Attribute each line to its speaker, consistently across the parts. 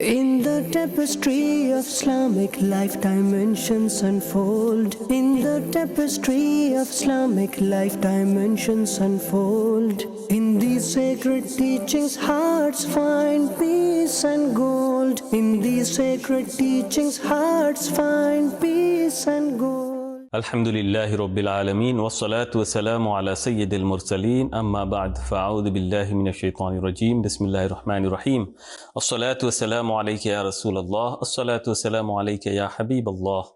Speaker 1: In the tapestry of Islamic life, dimensions unfold. In the tapestry of Islamic life, dimensions unfold. In these sacred teachings, hearts find peace and gold. In these sacred teachings, hearts find peace and gold.
Speaker 2: Alhamdulillahi Rabbil Alameen wa salatu wa salamu ala Sayyidil Mursaleen amma ba'd fa'audhu billahi minash shaitanir rajim bismillahir rahmanir rahim as-salatu wa salamu alayka ya Rasulallah as-salatu wa salamu alayka ya Habiballah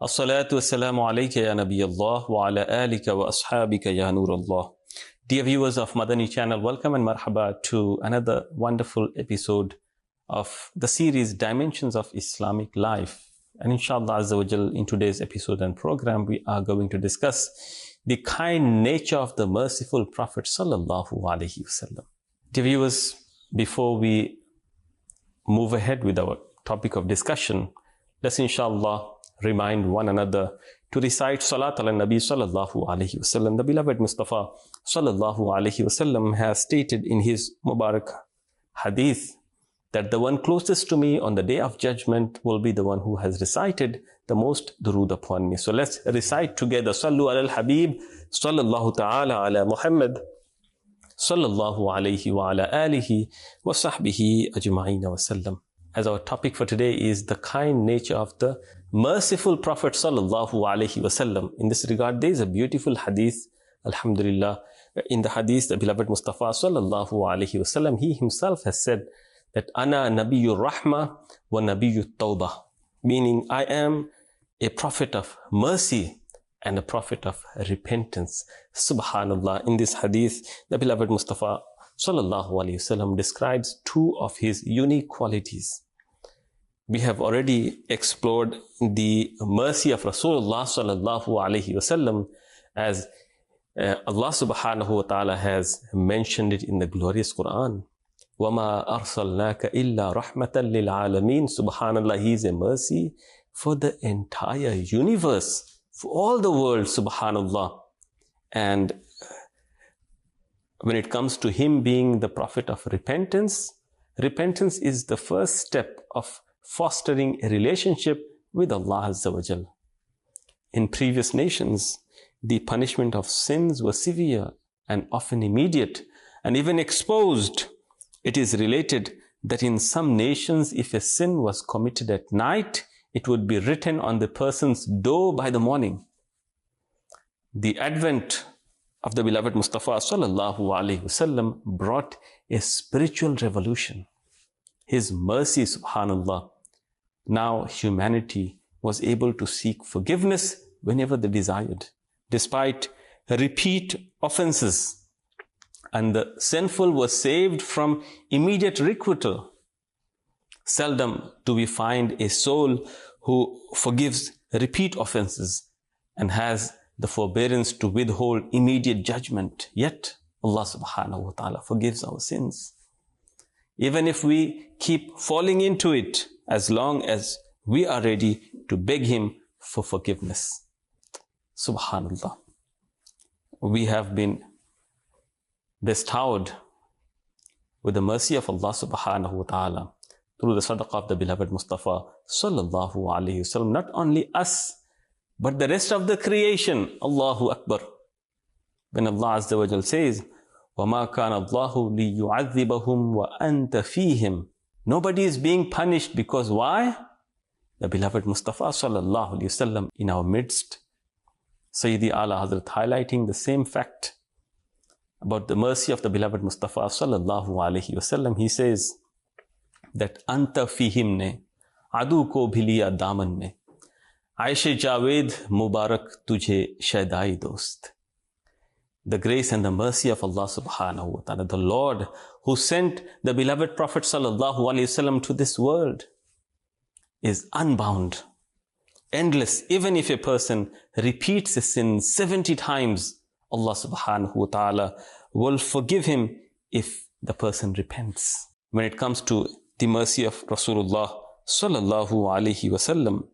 Speaker 2: as-salatu wa salamu alayka ya Nabiyallah wa ala alika wa ashabika ya Nurallah. Dear viewers of Madani Channel, welcome and marhaba to another wonderful episode of the series Dimensions of Islamic Life. And inshallah Azza wa Jal, in today's episode and program, we are going to discuss the kind nature of the merciful Prophet Sallallahu Alaihi Wasallam. Dear viewers, before we move ahead with our topic of discussion, let's inshallah remind one another to recite Salat ala Nabi Sallallahu Alaihi Wasallam. The beloved Mustafa Sallallahu Alaihi Wasallam has stated in his Mubarak hadith that the one closest to me on the day of judgment will be the one who has recited the most durood upon me. So let's recite together. Sallu ala al-Habib, sallallahu ta'ala ala Muhammad, sallallahu alayhi wa ala alihi wa sahbihi ajma'ina wa sallam. As our topic for today is the kind nature of the merciful Prophet sallallahu alayhi wa sallam. In this regard, there is a beautiful hadith, alhamdulillah. In the hadith, the beloved Mustafa sallallahu alayhi wa sallam, he himself has said that Ana Nabiyyur Rahma wa Nabiyyut Tawbah, meaning I am a prophet of mercy and a prophet of repentance. Subhanallah. In this hadith, the beloved Mustafa sallallahu alaihi wasallam describes two of his unique qualities. We have already explored the mercy of Rasulullah sallallahu alaihi wasallam, as Allah subhanahu wa ta'ala has mentioned it in the glorious Quran. وَمَا أَرْسَلْنَاكَ إِلَّا رَحْمَةً لِلْعَالَمِينَ. Subhanallah, He is a mercy for the entire universe, for all the world, subhanallah. And when it comes to Him being the prophet of repentance, repentance is the first step of fostering a relationship with Allah Azza wa Jal. In previous nations, the punishment of sins was severe and often immediate and even exposed. It is related that in some nations, if a sin was committed at night, it would be written on the person's door by the morning. The advent of the beloved Mustafa sallallahu alaihi wasallam brought a spiritual revolution. His mercy, subhanallah. Now humanity was able to seek forgiveness whenever they desired, despite repeat offenses. And the sinful was saved from immediate requital. Seldom do we find a soul who forgives repeat offenses and has the forbearance to withhold immediate judgment. Yet Allah subhanahu wa ta'ala forgives our sins. Even if we keep falling into it, as long as we are ready to beg Him for forgiveness. Subhanallah. We have been bestowed with the mercy of Allah subhanahu wa ta'ala through the sadaqah of the beloved Mustafa sallallahu alayhi wasallam, not only us, but the rest of the creation. Allahu Akbar. When Allah Azza wa Jal says, وَمَا كَانَ اللَّهُ لِيُعَذِّبَهُمْ وَأَنْتَ فِيهِمْ. Nobody is being punished because why? The beloved Mustafa sallallahu alayhi wasallam in our midst. Sayyidi Ala Hazrat highlighting the same fact about the mercy of the beloved Mustafa sallallahu alaihi wasallam. He says that anta fihim ne adu ko bhiliya daman mein Aisha Javed Mubarak tujhe shaydai dost. The grace and the mercy of Allah subhanahu wa ta'ala, the Lord who sent the beloved Prophet sallallahu alaihi wasallam to this world, is unbound, endless. Even if a person repeats a sin 70 times, Allah subhanahu wa ta'ala will forgive him if the person repents. When it comes to the mercy of Rasulullah sallallahu alaihi wasallam,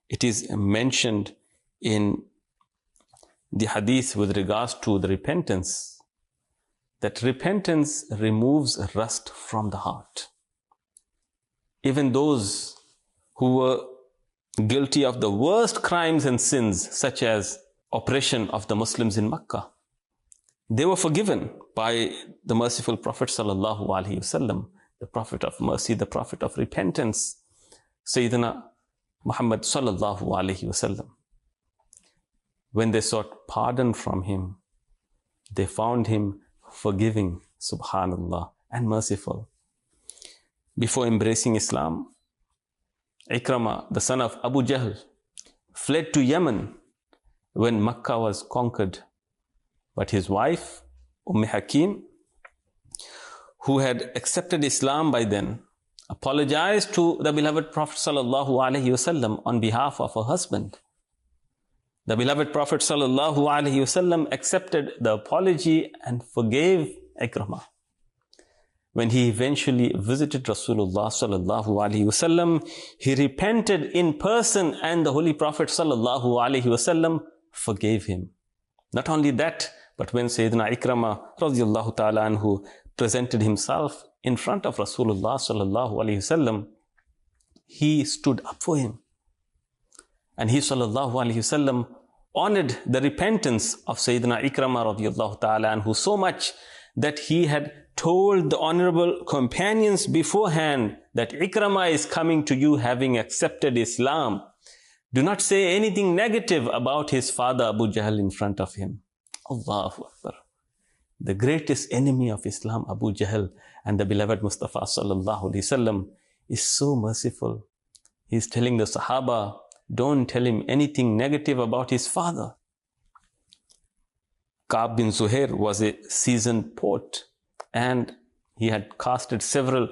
Speaker 2: it is mentioned in the hadith with regards to the repentance, that repentance removes rust from the heart. even those who were guilty of the worst crimes and sins, such as oppression of the Muslims in Makkah, they were forgiven by the merciful Prophet ﷺ, the Prophet of mercy, the Prophet of repentance, Sayyidina Muhammad ﷺ. When they sought pardon from him, they found him forgiving, subhanallah, and merciful. Before embracing Islam, Ikrama, the son of Abu Jahl, fled to Yemen when Makkah was conquered. But his wife, Hakim, who had accepted Islam by then, apologized to the beloved Prophet ﷺ on behalf of her husband. The beloved Prophet ﷺ accepted the apology and forgave Ikramah. When he eventually visited Rasulullah ﷺ, he repented in person and the Holy Prophet ﷺ forgave him. Not only that, but when Sayyidina Ikramah radiyallahu ta'ala anhu presented himself in front of Rasulullah ﷺ, he stood up for him. And he ﷺ honored the repentance of Sayyidina Ikramah radiyallahu ta'ala anhu so much that he had told the honorable companions beforehand that Ikramah is coming to you having accepted Islam. Do not say anything negative about his father Abu Jahl in front of him. Allahu Akbar. The greatest enemy of Islam, Abu Jahl, and the beloved Mustafa sallallahu alaihi wasallam is so merciful. He's telling the Sahaba, don't tell him anything negative about his father. Ka'b bin Zuhair was a seasoned poet, and he had casted several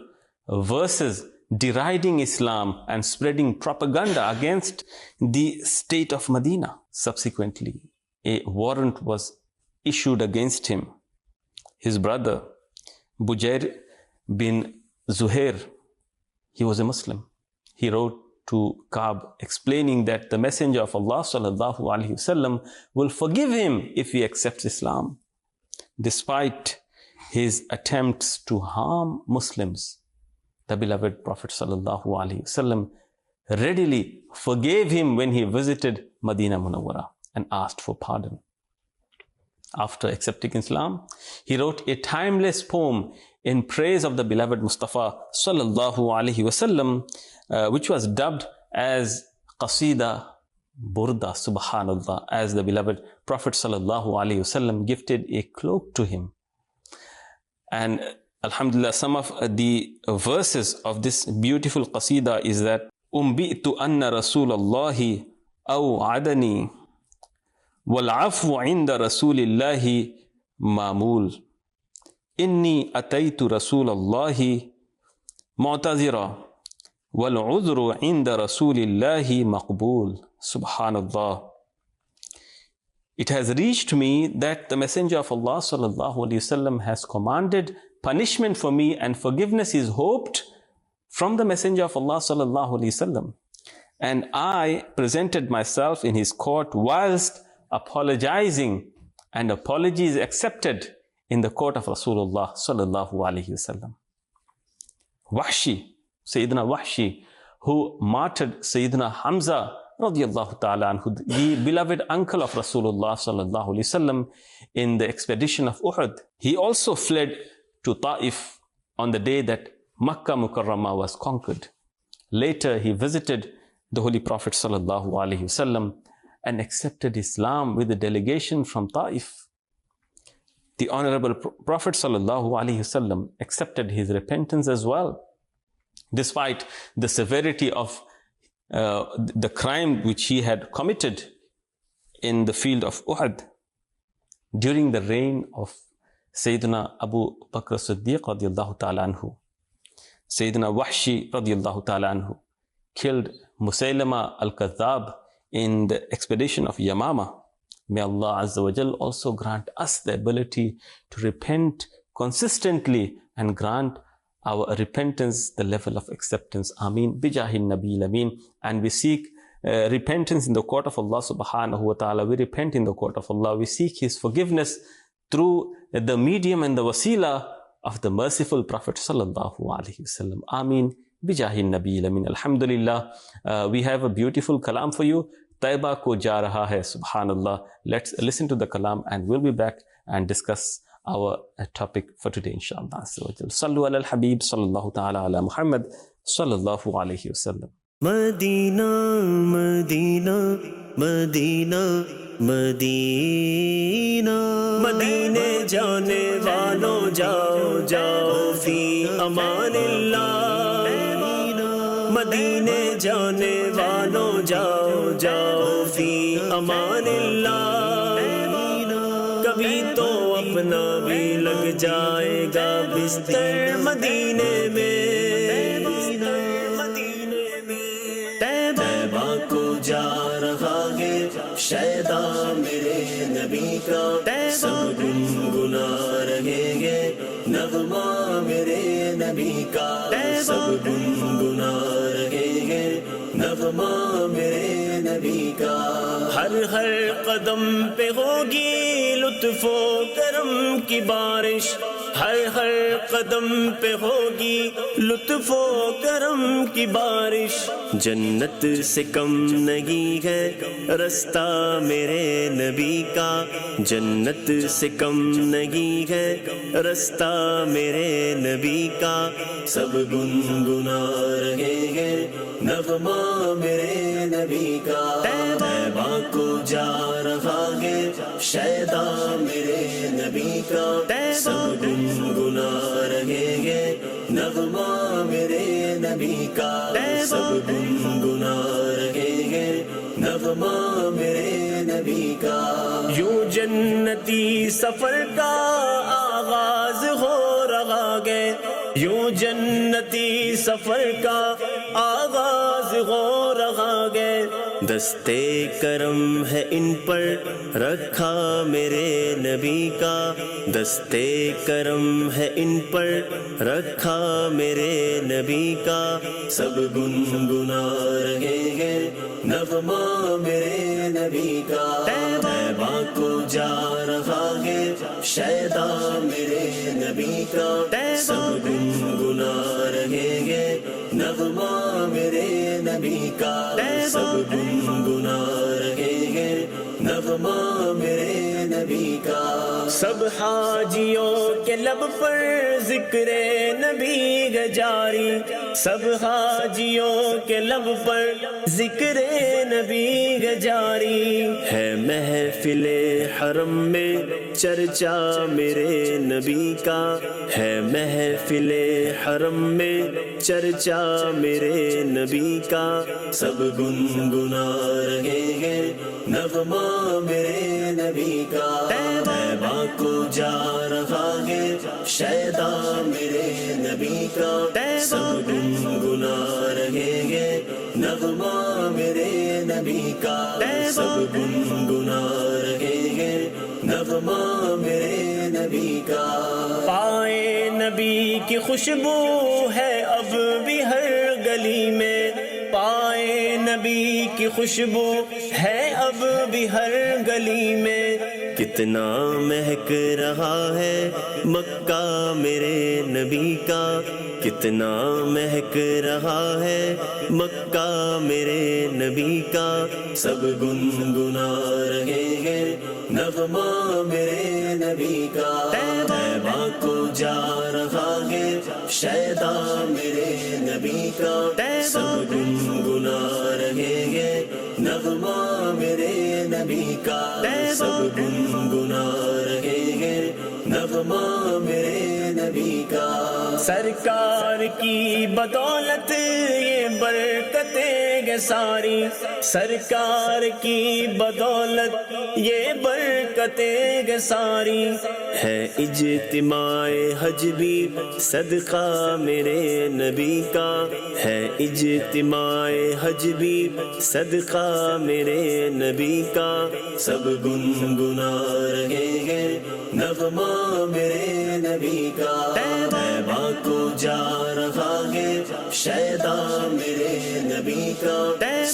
Speaker 2: verses deriding Islam and spreading propaganda against the state of Medina. Subsequently, a warrant was issued against him. His brother, Bujair bin Zuhair, he was a Muslim. He wrote to Ka'b explaining that the Messenger of Allah sallallahu alaihi wasallam will forgive him if he accepts Islam. Despite his attempts to harm Muslims, the beloved Prophet sallallahu alaihi wasallam readily forgave him when he visited Madinah Munawwara and asked for pardon. After accepting Islam, he wrote a timeless poem in praise of the beloved Mustafa sallallahu alaihi wasallam, which was dubbed as Qasida Burda, subhanallah, as the beloved Prophet sallallahu alaihi wasallam gifted a cloak to him. And alhamdulillah, some of the verses of this beautiful qasida is that Umbi'tu anna Rasulallahi aw'adani wal-'afwu 'inda Rasulillahi ma'mul. Inni ataytu Rasulallahi mu'tazira wal-'udhru 'inda Rasulillahi maqbul. Subhanallah. It has reached me that the Messenger of Allah sallallahu alaihi wasallam has commanded punishment for me, and forgiveness is hoped from the Messenger of Allah sallallahu alaihi wasallam. And I presented myself in his court whilst apologizing, and apology is accepted in the court of Rasulullah sallallahu alaihi wasallam. Wahshi, Sayyidina Wahshi, who martyred Sayyidina Hamza radiyallahu ta'ala anhu, the beloved uncle of Rasulullah sallallahu alaihi wasallam, in the expedition of Uhud. He also fled to Ta'if on the day that Makkah Mukarramah was conquered. Later, he visited the Holy Prophet sallallahu alaihi wasallam and accepted Islam with a delegation from Ta'if. The Honorable Prophet sallallahu alaihi wasallam accepted his repentance as well, despite the severity of the crime which he had committed in the field of Uhud. During the reign of Sayyidina Abu Bakr Siddiq radiyallahu ta'ala anhu, Sayyidina Wahshi radiyallahu ta'ala anhu killed Musaylama al-Kadhab in the expedition of Yamama. May Allah Azza wa Jal also grant us the ability to repent consistently and grant our repentance the level of acceptance. Ameen. Bijahin Nabil Ameen. And we seek repentance in the court of Allah subhanahu wa ta'ala. We repent in the court of Allah. We seek His forgiveness through the medium and the wasila of the merciful Prophet sallallahu alaihi wasallam. Ameen. بجاہ النبی الامین. الحمدللہ, we have a beautiful kalam for you. طیبہ کو جا رہا ہے, سبحان اللہ. Let's listen to the kalam and we'll be back and discuss our topic for today inshallah. Sallu ala al-habib sallallahu ta'ala ala Muhammad sallallahu alayhi wa sallam.
Speaker 1: مدینہ مدینہ مدینہ مدینہ مدینے جانے والوں جاؤ جاؤ فی امان اللہ. مدینے جانے والوں جاؤ جاؤ فی امان اللہ. کبھی تو اپنا بھی لگ جائے گا بستر مدینے میں. طیبہ کو جا رہا ہے شیدا میرے نبی کا, سب گنگنا رہیں گے نغمہ میرے نبی کا, سب گنگنا رہیں گے نغمہ میرے نبی کا. ہر قدم پہ ہوگی لطف و کرم کی بارش, ہر قدم پہ ہوگی لطف و کرم کی بارش. جنت سے کم نہیں ہے رستہ میرے نبی کا, جنت سے کم نہیں ہے رستہ میرے نبی کا. سب گنگنا رہیں گے نغمہ میرے نبی کا. طیبہ کو جا رہا ہے شیدا میرے نبی کا, سب گنگنا رہیں گے نغمہ میرے نبی کا. سب گنگنا رہیں گے نغمہ میرے نبی کا. یوں جنتی سفر کا آغاز ہو رہا ہے, یوں جنتی سفر کا آغاز ہو رہا ہے. دستے کرم ہے ان پر رکھا میرے نبی کا, دستے کرم ہے ان پر رکھا میرے نبی کا. سب گنگنا رہیں گے نغمہ میرے نبی کا. طیبہ کو جا رہا ہے شیدا میرے نبی کا, سب گنگنا رہیں گے نغمہ میرے نبی کا. سب گنگنا رہیں گے نغمہ میرے نبی کا. سب حاجیوں کے لب پر ذکر نبی ہے جاری, سب حاجیوں کے لب پر ذکر نبی ہے جاری. ہے محفل حرم میں چرچا میرے نبی کا, ہے محفل حرم میں چرچا میرے نبی کا. سب گنگنا رہیں گے نغمہ میرے نبی کا. طیبہ کو جا رہا ہے شیدا میرے نبی کا, سب گنگنا رہیں گے نغمہ میرے نبی کا. سب گنگنا رہیں گے نغمہ میرے نبی کا. پائے نبی کی خوشبو ہے اب بھی ہر گلی میں, پائے نبی کی خوشبو ہے اب بھی ہر گلی میں. کتنا مہک رہا ہے مکہ میرے نبی کا, کتنا مہک رہا ہے مکہ میرے نبی کا. سب گنگنا رہیں گے نغمہ میرے نبی کا. طیبہ کو جا رہا ہے شیدا میرے نبی کا, سب گنگنا رہیں گے نغمہ میرے نبی کا. سب گنگنا رہیں گے نغمہ میرے نبی کا. سرکار کی بدولت یہ برکتیں گے ساری, سرکار کی بدولت یہ برکتیں گے ساری. ہے اجتماع حج بھی صدقہ میرے نبی کا, ہے اجتماع حج بھی صدقہ میرے نبی کا. سب گنگنا رہیں گے نغمہ میرے نبی کا. طیبہ کو جا رہا ہے شیدا میرے نبی کا,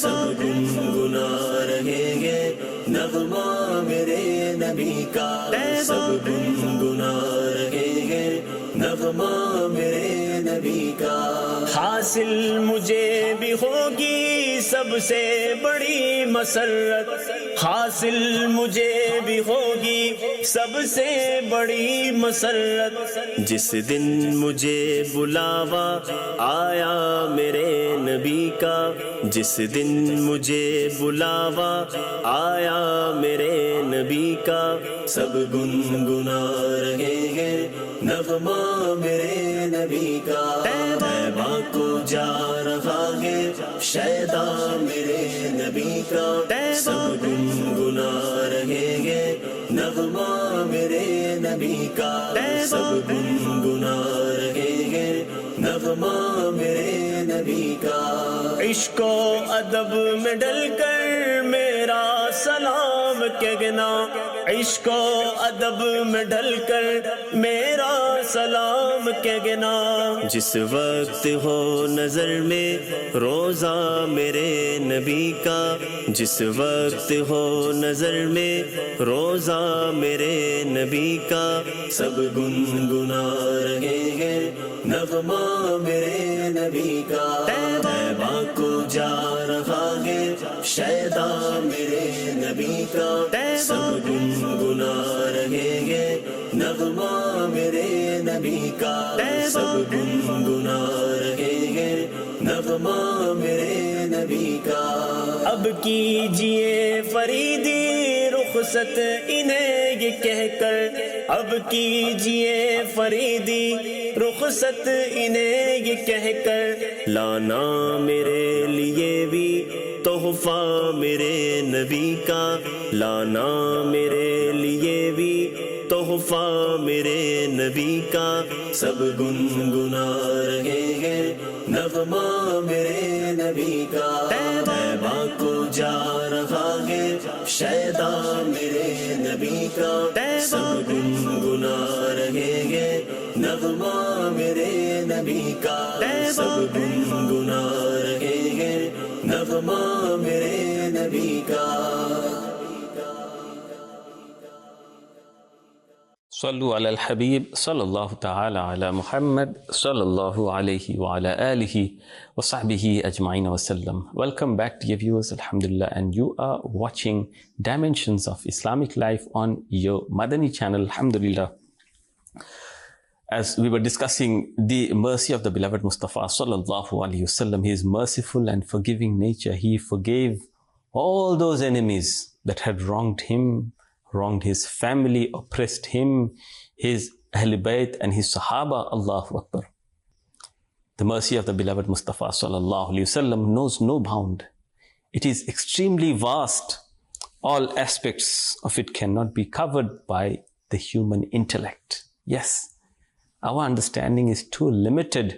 Speaker 1: سب گنگنا رہیں گے نغمہ میرے نبی کا. سب گنگنا رہیں گے نغمہ میرے نبی
Speaker 3: نبی کا حاصل مجھے بھی ہوگی سب سے بڑی مسرت حاصل مجھے بھی ہوگی سب سے بڑی مسرت جس دن مجھے بلاوا آیا میرے نبی کا جس دن مجھے بلاوا آیا میرے نبی کا سب گنگنا رہے ہیں نغمہ میرے نبی کا طیبہ کو جا رہا ہے شیدا میرے نبی کا سب گنگنا رہے ہیں نغمہ میرے نبی کا سب گنگنا رہے ہیں نغمہ میرے نبی کا عشق و ادب میں ڈل کر میرا سلام کہنا عشق و ادب میں ڈل کر میرا سلام کہنا جس وقت ہو نظر میں روزہ میرے نبی کا جس وقت ہو نظر میں روزہ میرے نبی کا سب گنگنا رہے ہیں نغمہ میرے نبی کا طیبہ کو جا رہا ہے شیدا میرے نبی کا سب گنگنا رہے ہیں نغمہ میرے نبی کا سب گنگنا رہے ہیں نغمہ میرے نبی کا اب کیجئے فریدی رخصت انہیں یہ کہہ کر اب کیجئے فریدی رخصت انہیں یہ کہہ کر لانا میرے لیے بھی تحفہ میرے نبی کا لانا میرے لیے بھی تحفہ میرے نبی کا سب گنگنا رہے ہیں نغمہ میرے نبی کا طیبہ کو جا رہا ہے شیدا میرے نبی کا سب گنگنا رہے ہیں نغمہ میرے نبی کا سب گنگنا رہے ہیں نغمہ میرے نبی کا
Speaker 2: صلو علی الحبیب صلی اللہ تعالی علی محمد صلی اللہ علیہ وعلی آلہ وصحبہ اجمعین وسلم. Welcome back dear viewers, alhamdulillah, and you are watching Dimensions of Islamic Life on your Madani Channel, alhamdulillah. As we were discussing the mercy of the beloved Mustafa sallallahu alaihi wasallam, his merciful and forgiving nature, he forgave all those enemies that had wronged him, wronged his family, oppressed him, his Ahl Bayt and his Sahaba. Allahu Akbar. The mercy of the beloved Mustafa sallallahu alaihi wasallam knows no bound. It is extremely vast. All aspects of it cannot be covered by the human intellect. Yes, our understanding is too limited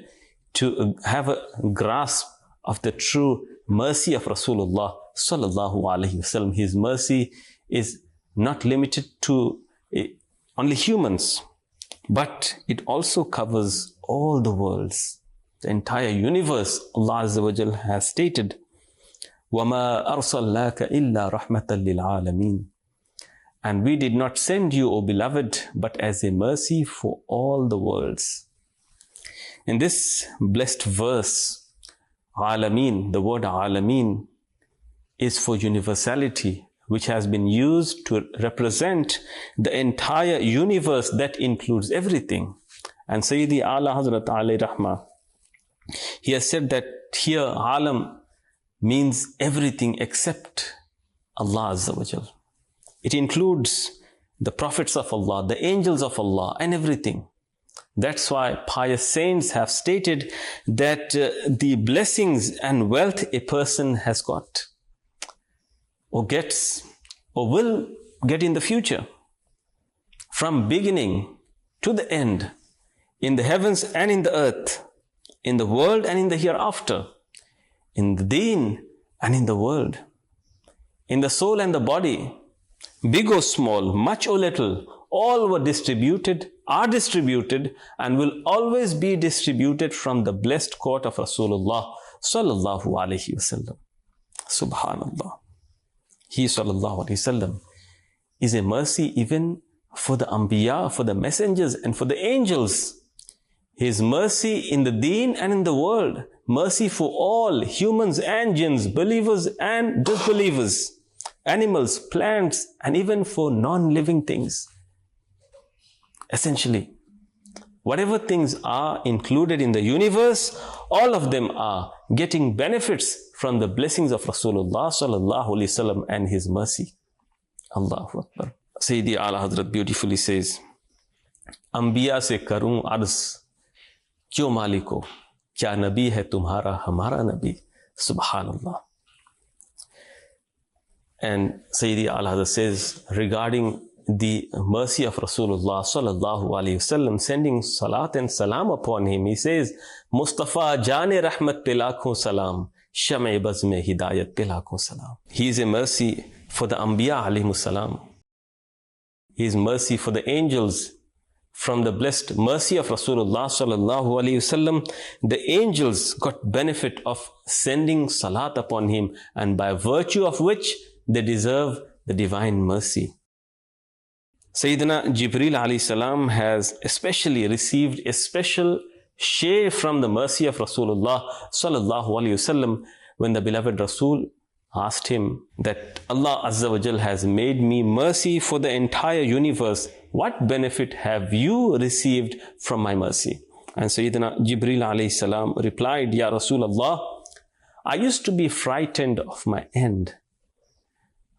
Speaker 2: to have a grasp of the true mercy of Rasulullah sallallahu alaihi wasallam. His mercy is not limited to only humans, but it also covers all the worlds, the entire universe. Allah Azza wa Jal has stated, وَمَا أَرْسَلْنَاكَ إِلَّا رَحْمَةً لِلْعَالَمِينَ. And we did not send you, O beloved, but as a mercy for all the worlds. In this blessed verse, Alameen, the word Alameen is for universality, which has been used to represent the entire universe that includes everything. And Sayyidi Ala Hazrat alayhi Rahmah, he has said that here Alam means everything except Allah Azza wa Jal. It includes the prophets of Allah, the angels of Allah, and everything. That's why pious saints have stated that the blessings and wealth a person has got, or gets, or will get in the future, from beginning to the end, in the heavens and in the earth, in the world and in the hereafter, in the deen and in the world, in the soul and the body, big or small, much or little, all were distributed, are distributed, and will always be distributed from the blessed court of Rasulullah sallallahu alaihi wasallam. Subhanallah. He sallallahu alaihi wasallam is a mercy even for the Anbiya, for the messengers and for the angels. His mercy in the deen and in the world. Mercy for all, humans and jinns, believers and disbelievers, animals, plants, and even for non-living things. Essentially, whatever things are included in the universe, all of them are getting benefits from the blessings of Rasulullah sallallahu alaihi wasallam and his mercy. Allahu Akbar. Sayyidi Ala Hazrat beautifully says, Anbiya se karun arz, kyo maliko, kya nabi hai tumhara hamara nabi. Subhanallah. And Sayyidi Ala Hazrat says regarding the mercy of Rasulullah sallallahu alaihi wasallam, sending salat and salam upon him, he says, Mustafa jane rahmat pe lakhon salam, sham-e baz mein hidayat pe lakhon salam. He is a mercy for the Anbiya alayhimus salam. He is mercy for the angels. From the blessed mercy of Rasulullah sallallahu alaihi wasallam, the angels got benefit of sending salat upon him, and by virtue of which they deserve the divine mercy. Sayyidina Jibreel alayhi salam has especially received a special share from the mercy of Rasulullah sallallahu alaihi wasallam when the beloved Rasul asked him that Allah Azza wa Jal has made me mercy for the entire universe. What benefit have you received from my mercy? And Sayyidina Jibreel alayhi salam replied, Ya Rasulullah, I used to be frightened of my end.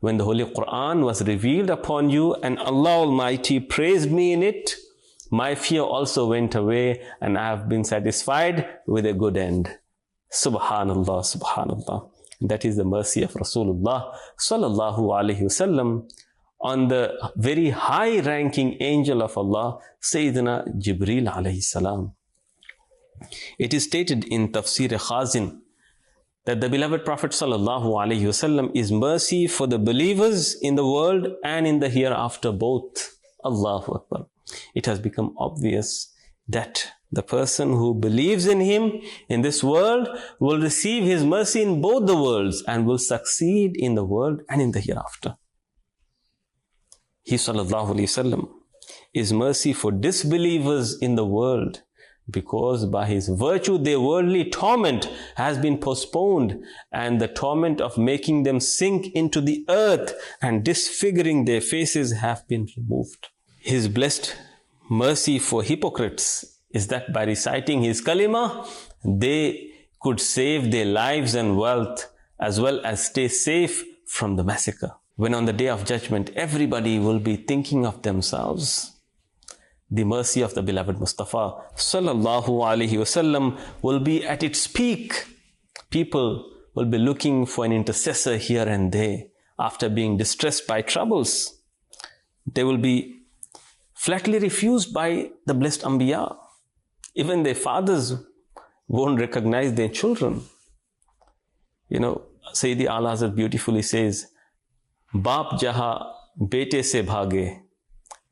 Speaker 2: When the Holy Quran was revealed upon you and Allah Almighty praised me in it, my fear also went away and I have been satisfied with a good end. Subhanallah, Subhanallah. That is the mercy of Rasulullah sallallahu alaihi wasallam on the very high-ranking angel of Allah, Sayyidina Jibreel alayhi salam. It is stated in Tafsir Khazin that the beloved Prophet sallallahu alaihi wasallam is mercy for the believers in the world and in the hereafter both. Allahu Akbar. It has become obvious that the person who believes in him in this world will receive his mercy in both the worlds and will succeed in the world and in the hereafter. He sallallahu alaihi wasallam is mercy for disbelievers in the world, because by his virtue their worldly torment has been postponed and the torment of making them sink into the earth and disfiguring their faces have been removed. His blessed mercy for hypocrites is that by reciting his kalima, they could save their lives and wealth as well as stay safe from the massacre. When on the day of judgment, everybody will be thinking of themselves, the mercy of the beloved Mustafa sallallahu alaihi wasallam will be at its peak. People will be looking for an intercessor here and there after being distressed by troubles. They will be flatly refused by the blessed Anbiya. Even their fathers won't recognize their children. You know, Sayyidi Ala Hazrat beautifully says, Baap jaha bete se bhage,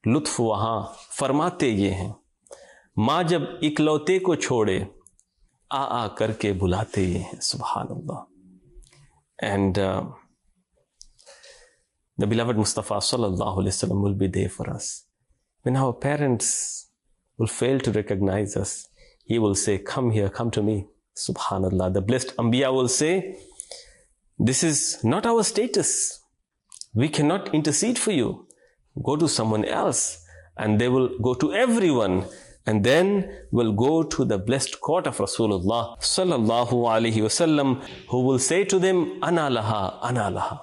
Speaker 2: लुत्फ वहाँ फरमाते ये हैं, माँ जब इकलौते को छोड़े आ आ करके बुलाते ये हैं. Subhanallah. And the beloved Mustafa sallallahu alaihi wasallam will be there for us. When our parents will fail to recognize us, he will say, come here, come to me. Subhanallah. The blessed Anbiya will say, this is not our status. We cannot intercede for you. Go to someone else. And they will go to everyone. And then will go to the blessed court of Rasulullah sallallahu alaihi wasallam, who will say to them, Ana laha, Ana laha.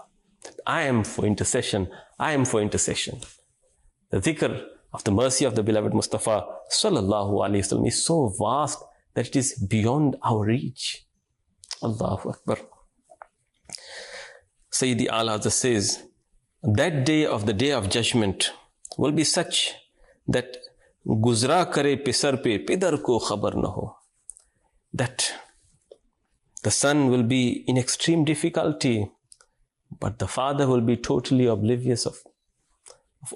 Speaker 2: I am for intercession. I am for intercession. The dhikr of the mercy of the beloved Mustafa sallallahu alaihi wasallam is so vast that it is beyond our reach. Allahu Akbar. Sayyidi Ala Hazrat says, that day of the day of judgment will be such that guzra kare pisar pe pidar ko khabar na ho. That the son will be in extreme difficulty, but the father will be totally oblivious of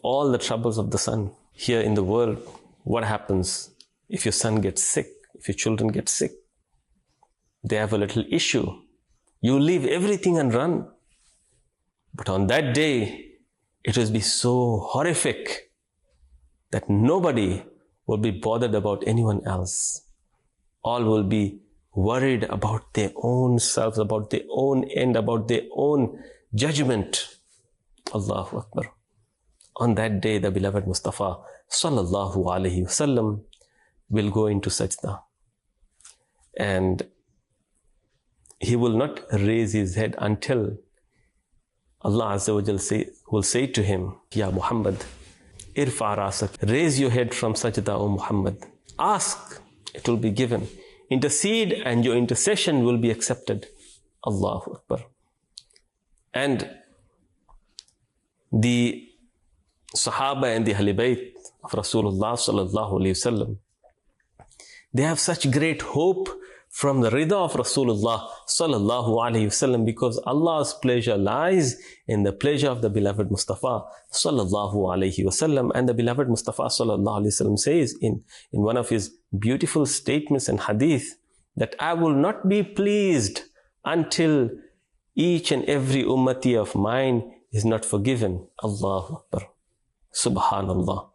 Speaker 2: all the troubles of the son. Here in the world, what happens if your son gets sick, if your children get sick? They have a little issue. You leave everything and run. But on that day, it will be so horrific that nobody will be bothered about anyone else. All will be worried about their own selves, about their own end, about their own judgment. Allahu Akbar. On that day, the beloved Mustafa sallallahu alaihi wasallam will go into sajda, and he will not raise his head until Allah Azza wa Jal will say to him, Ya Muhammad, irfa rasak, raise your head from sajda, O Muhammad. Ask, it will be given. Intercede and your intercession will be accepted. Allahu Akbar. And the Sahaba and the Ahl Bayt of Rasulullah sallallahu alayhi wasallam, they have such great hope from the rida of Rasulullah sallallahu alayhi wasallam, because Allah's pleasure lies in the pleasure of the beloved Mustafa sallallahu alayhi wasallam. And the beloved Mustafa sallallahu alayhi wasallam says in one of his beautiful statements and hadith that I will not be pleased until each and every ummati of mine is not forgiven. Allahu Akbar. Subhanallah.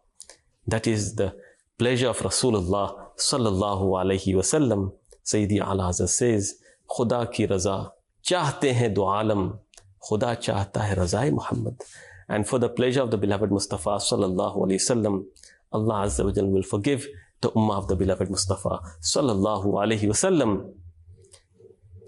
Speaker 2: That is the pleasure of Rasulullah sallallahu alayhi wasallam. Sayyidi Ala Hazrat says, Khuda ki raza, chahte hain do alam, Khuda chahta hai razai Muhammad. And for the pleasure of the beloved Mustafa sallallahu alayhi wasallam, Allah Azza wa Jal will forgive the ummah of the beloved Mustafa sallallahu alayhi wasallam.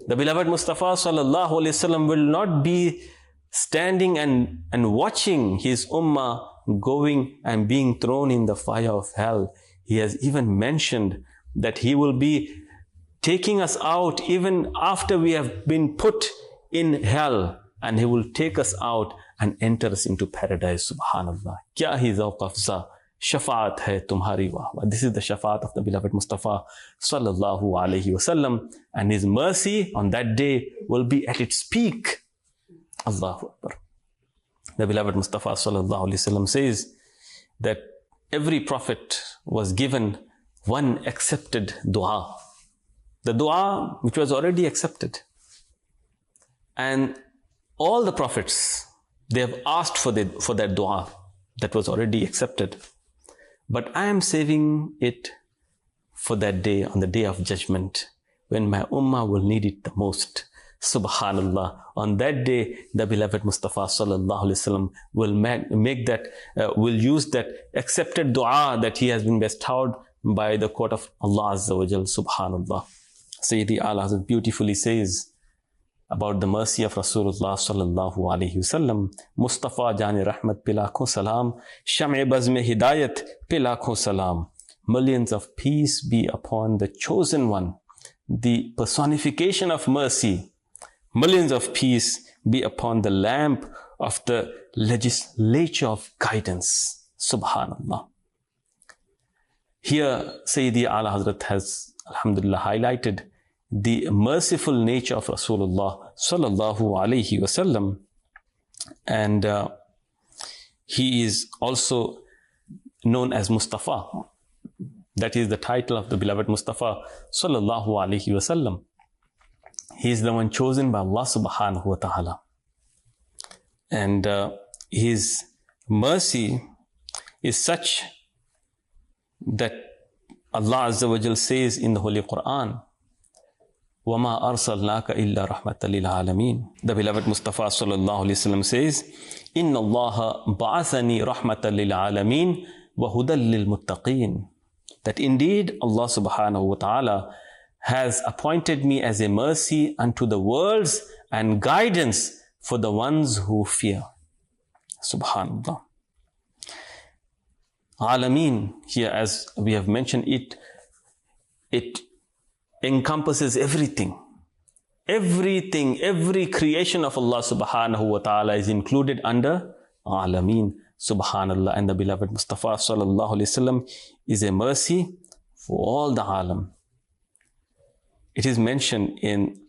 Speaker 2: The beloved Mustafa sallallahu alayhi wasallam will not be standing and watching his ummah going and being thrown in the fire of hell. He has even mentioned that he will be taking us out even after we have been put in hell, and he will take us out and enter us into paradise. Subhanallah. Kya hi zawq afza, shafaat hai tumhari wahwa. This is the shafaat of the beloved Mustafa sallallahu alayhi wasallam, and his mercy on that day will be at its peak. Allahu Akbar. The beloved Mustafa sallallahu alayhi wasallam says that every prophet was given one accepted dua. The dua which was already accepted. And all the prophets, they have asked for that dua that was already accepted. But I am saving it for that day, on the day of judgment, when my ummah will need it the most. Subhanallah. On that day, the beloved Mustafa sallallahu alaihi wasallam will use that accepted dua that he has been bestowed by the court of Allah Azza wa Jal. Subhanallah. Sayyidi Ala Hazrat beautifully says about the mercy of Rasulullah sallallahu alaihi wasallam, Mustafa Jani Rahmat pe lakhon salam, Sham-e Bazme Hidayat pe lakhon salam. Millions of peace be upon the chosen one, the personification of mercy. Millions of peace be upon the lamp of the legislature of guidance. Subhanallah. Here Sayyidi Ala Hazrat has, alhamdulillah, highlighted the merciful nature of Rasulullah sallallahu alayhi wasallam, and he is also known as Mustafa. That is the title of the beloved Mustafa sallallahu alayhi wasallam. He is the one chosen by Allah subhanahu wa ta'ala, and his mercy is such that Allah Azza wa Jal says in the Holy Quran, وَمَا أَرْسَلْنَاكَ إِلَّا رَحْمَةً لِلْعَالَمِينَ. The beloved Mustafa sallallahu alayhi wasallam says, إِنَّ اللَّهَ بَعَثَنِي رَحْمَةً لِلْعَالَمِينَ وَهُدًى لِلْمُتَّقِينَ. That indeed Allah subhanahu wa ta'ala has appointed me as a mercy unto the worlds and guidance for the ones who fear. Subhanallah. Alameen, here as we have mentioned, it encompasses everything. Everything, every creation of Allah subhanahu wa ta'ala is included under Alameen. Subhanallah. And the beloved Mustafa sallallahu alayhi wasallam is a mercy for all the alam. It is mentioned in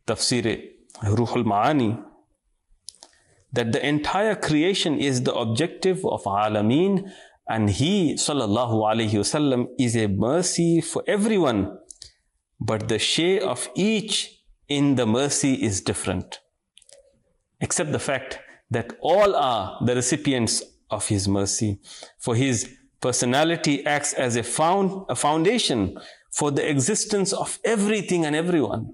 Speaker 2: Tafsir Ruhul Ma'ani that the entire creation is the objective of Alameen, and he sallallahu alayhi wasallam is a mercy for everyone, but the share of each in the mercy is different, except the fact that all are the recipients of his mercy. For his personality acts as a foundation for the existence of everything and everyone.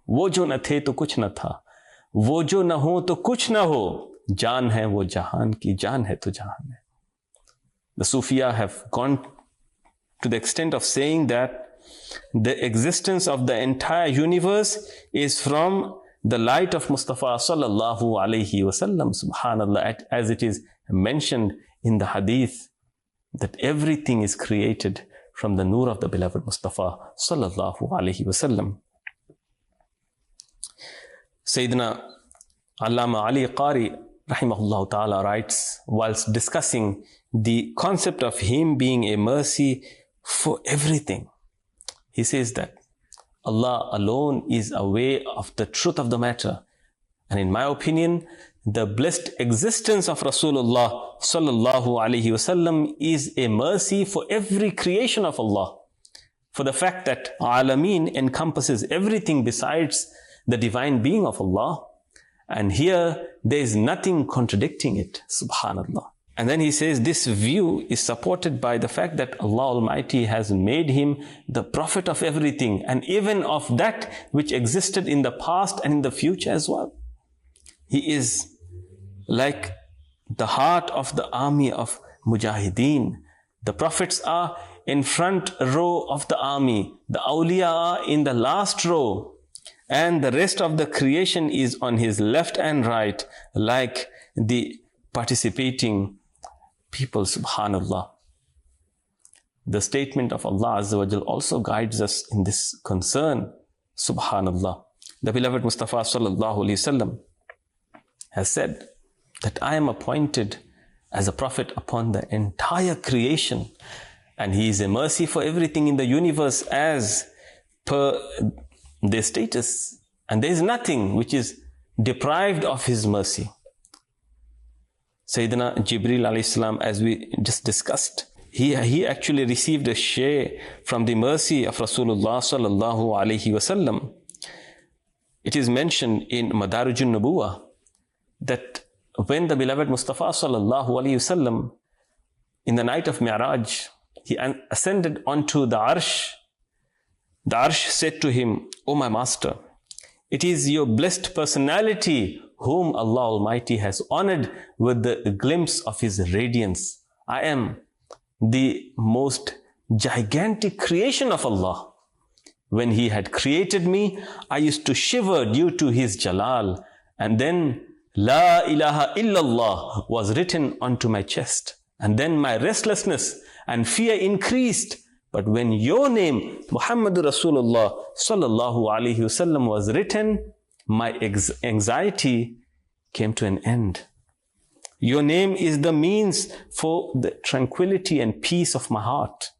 Speaker 2: वो जो न थे तो कुछ न था, वो जो न हो तो कुछ न हो, जान है वो जहान की, जान है तो जहान है. The Sufiya have gone to the extent of saying that the existence of the entire universe is from the light of Mustafa sallallahu alayhi wasallam, subhanallah, as it is mentioned in the hadith, that everything is created from the nur of the beloved Mustafa sallallahu alayhi wasallam. Sayyidina Allama Ali Qari rahimahullah ta'ala writes, whilst discussing the concept of him being a mercy for everything, he says that Allah alone is aware of the truth of the matter. And in my opinion, the blessed existence of Rasulullah sallallahu alaihi wasallam is a mercy for every creation of Allah. For the fact that Alameen encompasses everything besides the divine being of Allah. And here there is nothing contradicting it, subhanallah. And then he says this view is supported by the fact that Allah Almighty has made him the prophet of everything, and even of that which existed in the past and in the future as well. He is like the heart of the army of Mujahideen. The prophets are in front row of the army. The awliya are in the last row. And the rest of the creation is on his left and right, like the participating people, subhanallah. The statement of Allah Azza wa Jal also guides us in this concern, subhanallah. The beloved Mustafa sallallahu alayhi wasallam has said that I am appointed as a prophet upon the entire creation, and he is a mercy for everything in the universe as per their status, and there is nothing which is deprived of his mercy. Sayyidina Jibreel alayhi salam, as we just discussed, he actually received a share from the mercy of Rasulullah sallallahu alayhi wasallam. It is mentioned in Madarijun Nubuwah that when the beloved Mustafa sallallahu alayhi wasallam in the night of Mi'raj, he ascended onto the Arsh. The Arsh said to him, "O my master, it is your blessed personality whom Allah Almighty has honored with the glimpse of his radiance. I am the most gigantic creation of Allah. When he had created me, I used to shiver due to his jalal, and then La ilaha illallah was written onto my chest, and then my restlessness and fear increased. But when your name, Muhammadur Rasulullah sallallahu alaihi wasallam, was written, my anxiety came to an end. Your name is the means for the tranquility and peace of my heart.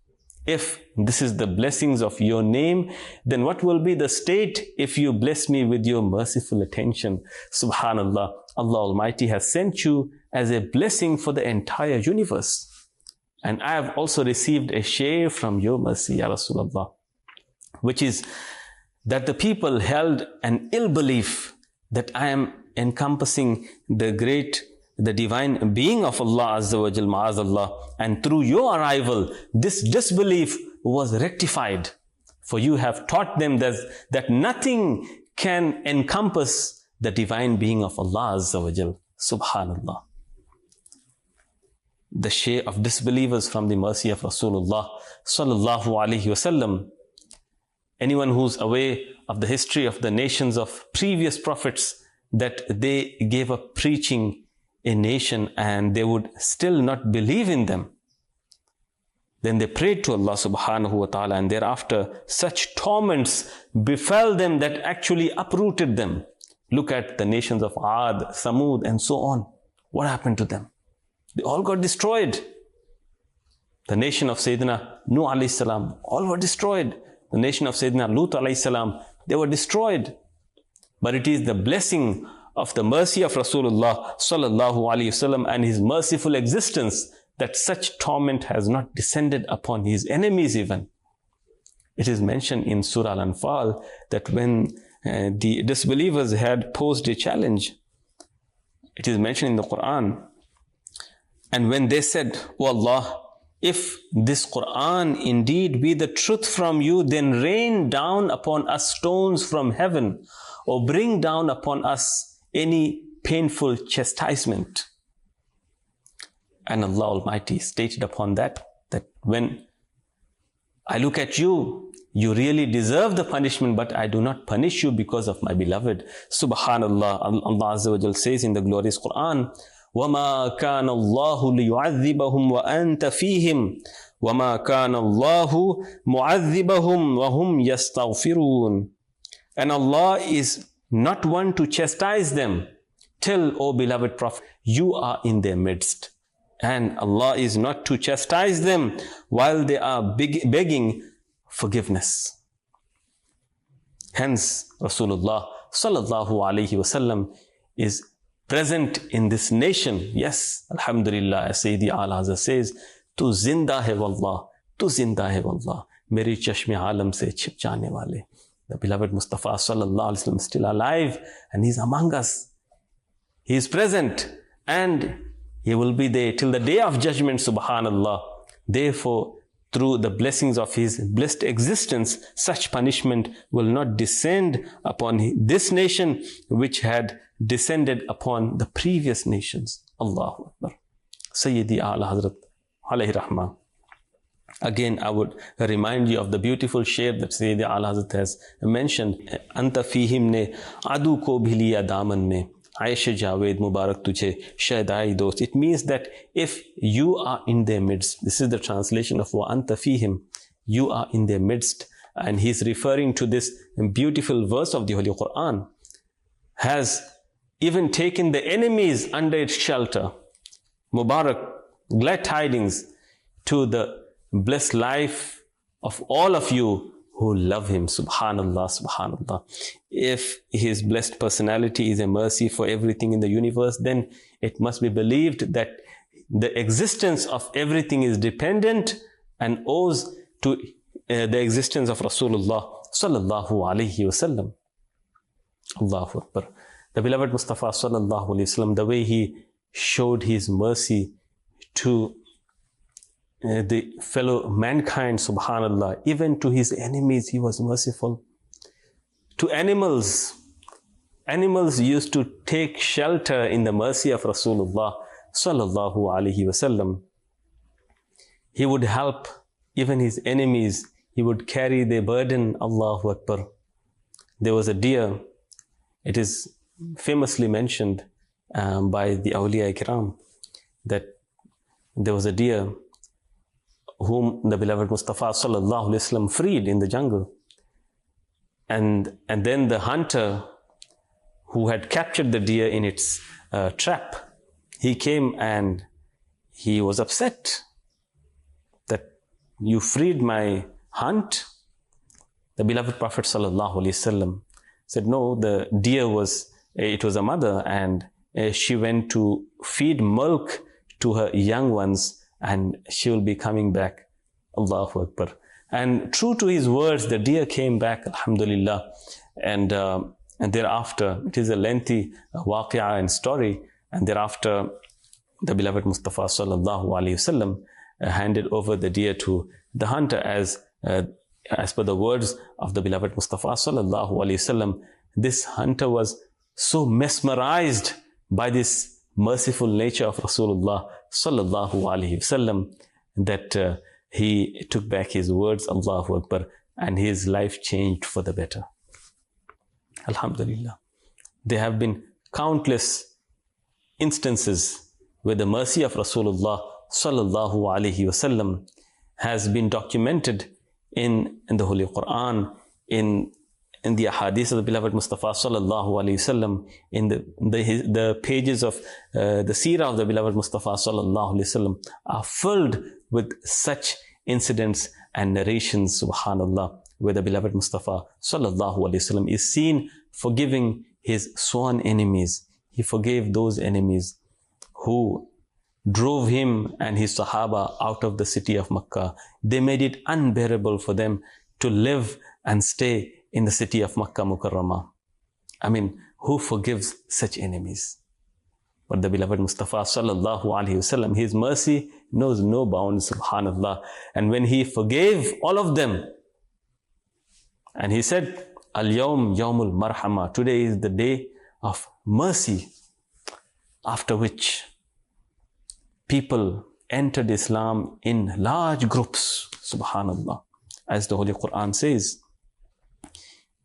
Speaker 2: If this is the blessings of your name, then what will be the state if you bless me with your merciful attention?" Subhanallah, Allah Almighty has sent you as a blessing for the entire universe. And I have also received a share from your mercy, Ya Rasulullah, which is that the people held an ill belief that I am encompassing the divine being of Allah Azza wa Jal, Ma'azallah, and through your arrival, this disbelief was rectified. For you have taught them that nothing can encompass the divine being of Allah Azza wa Jal. Subhanallah. The share of disbelievers from the mercy of Rasulullah sallallahu alaihi wasallam. Anyone who's aware of the history of the nations of previous prophets, that they gave up preaching a nation and they would still not believe in them. Then they prayed to Allah subhanahu wa ta'ala, and thereafter such torments befell them that actually uprooted them. Look at the nations of Ad, Samud, and so on. What happened to them? They all got destroyed. The nation of Sayyidina Nuh alayhi salam, all were destroyed. The nation of Sayyidina Lut alayhi salam, they were destroyed. But it is the blessing of the mercy of Rasulullah sallallahu alayhi wasallam and his merciful existence that such torment has not descended upon his enemies even. It is mentioned in Surah Al-Anfal that when the disbelievers had posed a challenge, it is mentioned in the Quran, and when they said, "O Allah, if this Quran indeed be the truth from you, then rain down upon us stones from heaven, or bring down upon us any painful chastisement. And Allah Almighty stated upon that when I look at you, you really deserve the punishment, but I do not punish you because of my beloved. Subhanallah, Allah Azza wa Jal says in the glorious Quran, وَمَا كَانَ اللَّهُ لِيُعَذِّبَهُمْ وَأَنْتَ فِيهِمْ وَمَا كَانَ اللَّهُ مُعَذِّبَهُمْ وَهُمْ يَسْتَغْفِرُونَ. And Allah is not one to chastise them till, O beloved Prophet, you are in their midst. And Allah is not to chastise them while they are begging forgiveness. Hence, Rasulullah sallallahu alaihi wasallam is present in this nation. Yes, Alhamdulillah, as Sayyidi Al-Hazar says, Tu zinda hai wallah, tu zinda hai wallah, meri chashme alam se chip jaane wale. The beloved Mustafa sallallahu alaihi wasallam is still alive and he's among us. He is present and he will be there till the day of judgment, subhanallah. Therefore, through the blessings of his blessed existence, such punishment will not descend upon this nation which had descended upon the previous nations. Allahu Akbar. Sayyidi A'la Hazrat alayhi rahmah. Again, I would remind you of the beautiful share that Sayyidi A'la Hazrat has mentioned. Anta fihim ne adu ko bhi liya daman mein. Aisha Javed Mubarak tujhe shaydai dost. It means that if you are in their midst, this is the translation of wa anta fihim, you are in their midst, and he's referring to this beautiful verse of the Holy Quran, has even taken the enemies under its shelter. Mubarak, glad tidings to the blessed life of all of you who love him. Subhanallah, subhanallah. If his blessed personality is a mercy for everything in the universe, then it must be believed that the existence of everything is dependent and owes to the existence of Rasulullah sallallahu alaihi wasallam. Allahu Akbar. The beloved Mustafa sallallahu alaihi wasallam, the way he showed his mercy to the fellow mankind, subhanallah, even to his enemies, he was merciful. To animals used to take shelter in the mercy of Rasulullah sallallahu alaihi wasallam. He would help even his enemies. He would carry their burden. Allahu Akbar. There was a deer. It is famously mentioned by the Awliya Ikram that there was a deer whom the beloved Mustafa sallallahu alaihi wasallam freed in the jungle. And then the hunter who had captured the deer in its trap, he came and he was upset that you freed my hunt. The beloved Prophet sallallahu alaihi wasallam said, no, the deer was a mother, and she went to feed milk to her young ones, and she will be coming back. Allahu Akbar. And true to his words, the deer came back, alhamdulillah. And thereafter, it is a lengthy waqi'ah and story. And thereafter, the beloved Mustafa sallallahu alaihi wasallam handed over the deer to the hunter as per the words of the beloved Mustafa sallallahu alaihi wasallam. This hunter was so mesmerized by this merciful nature of Rasulullah sallallahu alaihi wasallam that he took back his words, Allahu Akbar, and his life changed for the better. Alhamdulillah. There have been countless instances where the mercy of Rasulullah sallallahu alaihi wasallam has been documented in the Holy Quran, in the ahadith of the beloved Mustafa sallallahu alaihi wasallam, in the pages of the seerah of the beloved Mustafa sallallahu alaihi wasallam are filled with such incidents and narrations, subhanallah, where the beloved Mustafa sallallahu alaihi wasallam is seen forgiving his sworn enemies. He forgave those enemies who drove him and his Sahaba out of the city of Makkah. They made it unbearable for them to live and stay in the city of Makkah Mukarramah. I mean, who forgives such enemies? But the beloved Mustafa sallallahu alaihi wasallam, his mercy knows no bounds, subhanallah. And when he forgave all of them, and he said, Al-Yawm Yawmul Marhama, today is the day of mercy, after which people entered Islam in large groups, subhanallah. As the Holy Quran says,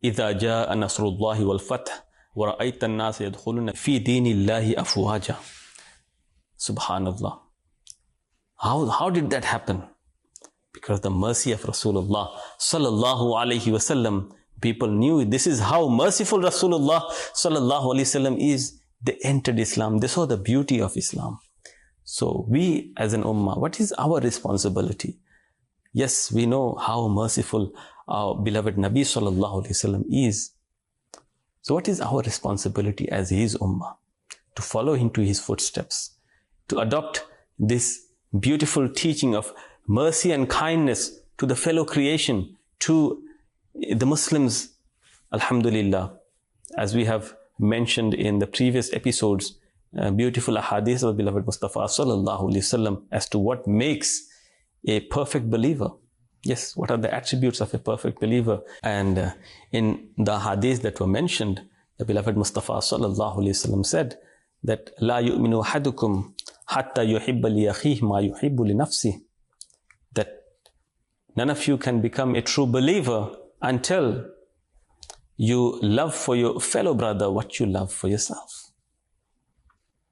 Speaker 2: إِذَا جَاءَ نَصْرُ اللَّهِ وَالْفَتْحِ وَرَأَيْتَ النَّاسَ يَدْخُلُونَ فِي دِينِ اللَّهِ أَفْوَاجًا. Subhanallah. How did that happen? Because the mercy of Rasulullah sallallahu alaihi wasallam, people knew this is how merciful Rasulullah sallallahu alaihi wasallam is. They entered Islam. They saw the beauty of Islam. So we as an ummah, what is our responsibility? Yes, we know how merciful our beloved Nabi sallallahu alaihi wasallam is. So what is our responsibility as his ummah? To follow into his footsteps, to adopt this beautiful teaching of mercy and kindness to the fellow creation, to the Muslims, alhamdulillah. As we have mentioned in the previous episodes, beautiful ahadith of the beloved Mustafa sallallahu alaihi wasallam as to what makes a perfect believer. Yes, what are the attributes of a perfect believer? And in the hadith that were mentioned, the beloved Mustafa sallallahu alaihi wasallam said that la yu'minu ahadukum hatta yuhibba li akhihi ma yuhibbu li nafsihi. That none of you can become a true believer until you love for your fellow brother what you love for yourself.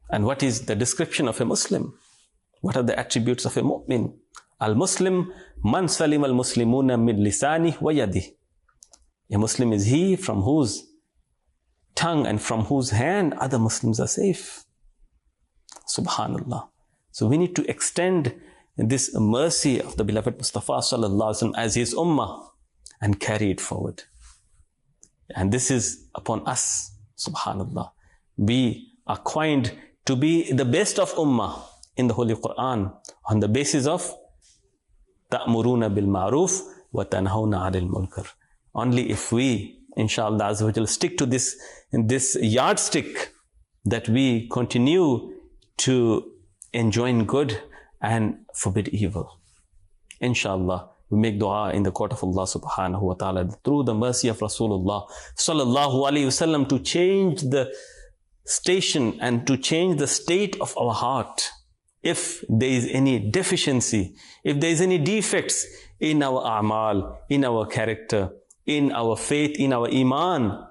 Speaker 2: And what is the description of a Muslim? What are the attributes of a mu'min? Al-Muslim man salim al-muslimuna min lisani wa yadih. A Muslim is he from whose tongue and from whose hand other Muslims are safe. Subhanallah. So we need to extend this mercy of the beloved Mustafa sallallahu alaihi wasallam as his ummah and carry it forward. And this is upon us, subhanallah. We are coined to be the best of ummah in the Holy Quran on the basis of ta'muruna bil ma'ruf wa tanhawna 'anil munkar. Only if we, inshallah azza wa jalla, stick to this yardstick, that we continue to enjoin good and forbid evil. Inshallah, we make dua in the court of Allah subhanahu wa ta'ala through the mercy of Rasulullah sallallahu alaihi wasallam to change the station and to change the state of our heart. If there is any deficiency, if there is any defects in our a'mal, in our character, in our faith, in our iman,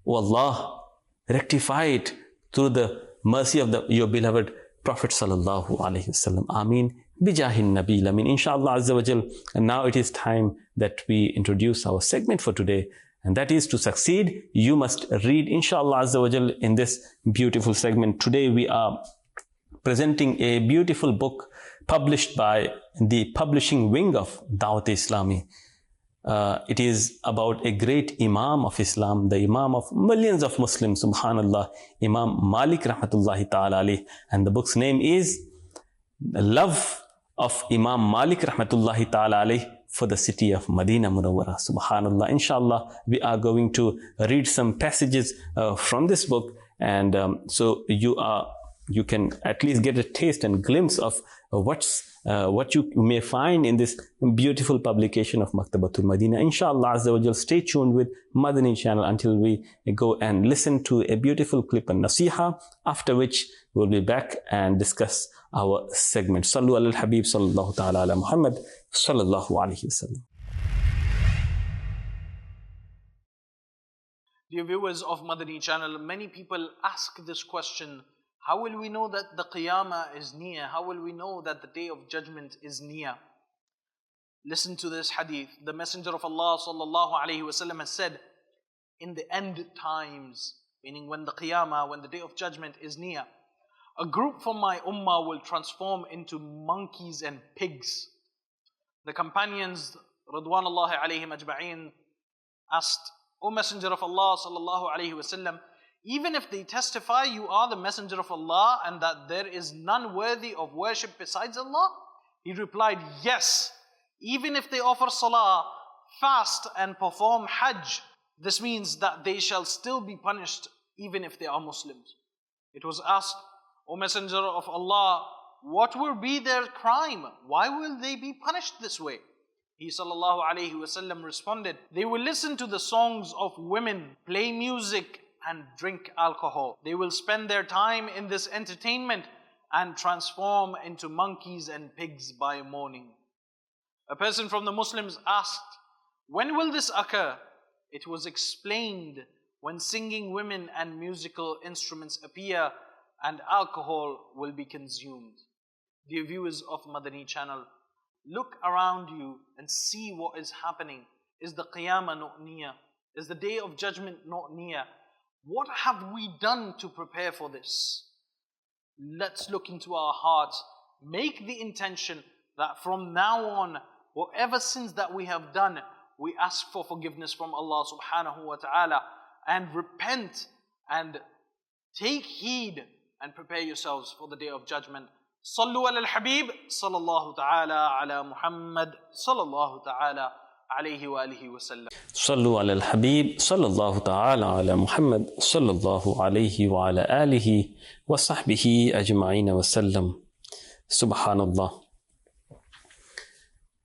Speaker 2: O Allah, rectify it through the mercy of your beloved Prophet sallallahu alaihi wasallam. Ameen. Bijahin Nabi Amin. Inshallah azza wa jal. And now it is time that we introduce our segment for today. And that is, to succeed, you must read, inshallah azza wa jal, in this beautiful segment. Today we are presenting a beautiful book published by the publishing wing of Dawat Islami. It is about a great Imam of Islam, the Imam of millions of Muslims, subhanallah, Imam Malik rahmatullahi ta'ala alayh. And the book's name is The Love of Imam Malik rahmatullahi ta'ala alayh for the city of Madinah Munawwara, subhanallah. Inshallah, we are going to read some passages from this book, and so you can at least get a taste and glimpse of what you may find in this beautiful publication of Maktabatul Madinah. Inshallah azza wa jal, stay tuned with Madani Channel until we go and listen to a beautiful clip and nasiha, after which we'll be back and discuss our segment. Sallu ala al-Habib sallallahu ta'ala ala Muhammad sallallahu alayhi wa sallam.
Speaker 4: Dear viewers of Madani Channel, many people ask this question: how will we know that the Qiyamah is near? How will we know that the Day of Judgment is near? Listen to this hadith. The Messenger of Allah sallallahu alaihi wasallam has said, in the end times, meaning when the Qiyamah, when the Day of Judgment is near, a group from my ummah will transform into monkeys and pigs. The companions, Radwanullahi alayhim ajma'een, asked, O Messenger of Allah sallallahu alaihi wasallam, even if they testify you are the Messenger of Allah and that there is none worthy of worship besides Allah? He replied, yes, even if they offer salah, fast and perform hajj, this means that they shall still be punished even if they are Muslims. It was asked, O Messenger of Allah, what will be their crime? Why will they be punished this way? He sallallahu alayhi wasallam responded, they will listen to the songs of women, play music and drink alcohol. They will spend their time in this entertainment and transform into monkeys and pigs by morning. A person from the Muslims asked, when will this occur? It was explained, when singing women and musical instruments appear and alcohol will be consumed. Dear viewers of Madani Channel, look around you and see what is happening. Is the Qiyamah not near? Is the Day of Judgment not near? What have we done to prepare for this? Let's look into our hearts. Make the intention that from now on, whatever sins that we have done, we ask for forgiveness from Allah subhanahu wa ta'ala and repent and take heed and prepare yourselves for the Day of Judgment. Sallu ala al-Habib, sallallahu ta'ala ala Muhammad, sallallahu ta'ala alayhi wa alihi wa sallam.
Speaker 2: Sallu ala al-Habib, sallallahu ta'ala ala Muhammad, sallallahu alayhi wa ala alihi wa sahbihi ajma'ina wa sallam. Subhanallah.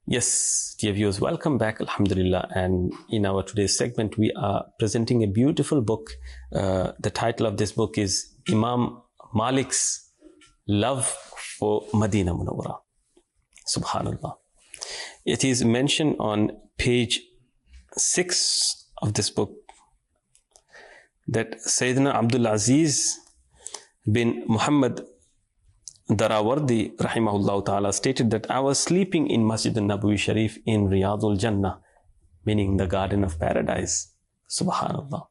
Speaker 2: Yes, dear viewers, welcome back, alhamdulillah. And in our today's segment, we are presenting a beautiful book. The title of this book is Imam Malik's Love for Madinah Munawwara. Subhanallah. It is mentioned on page 6 of this book that Sayyidina Abdul Aziz bin Muhammad Darawardi rahimahullah ta'ala stated that I was sleeping in Masjid al-Nabawi Sharif in Riyadul Jannah, meaning the Garden of Paradise. Subhanallah.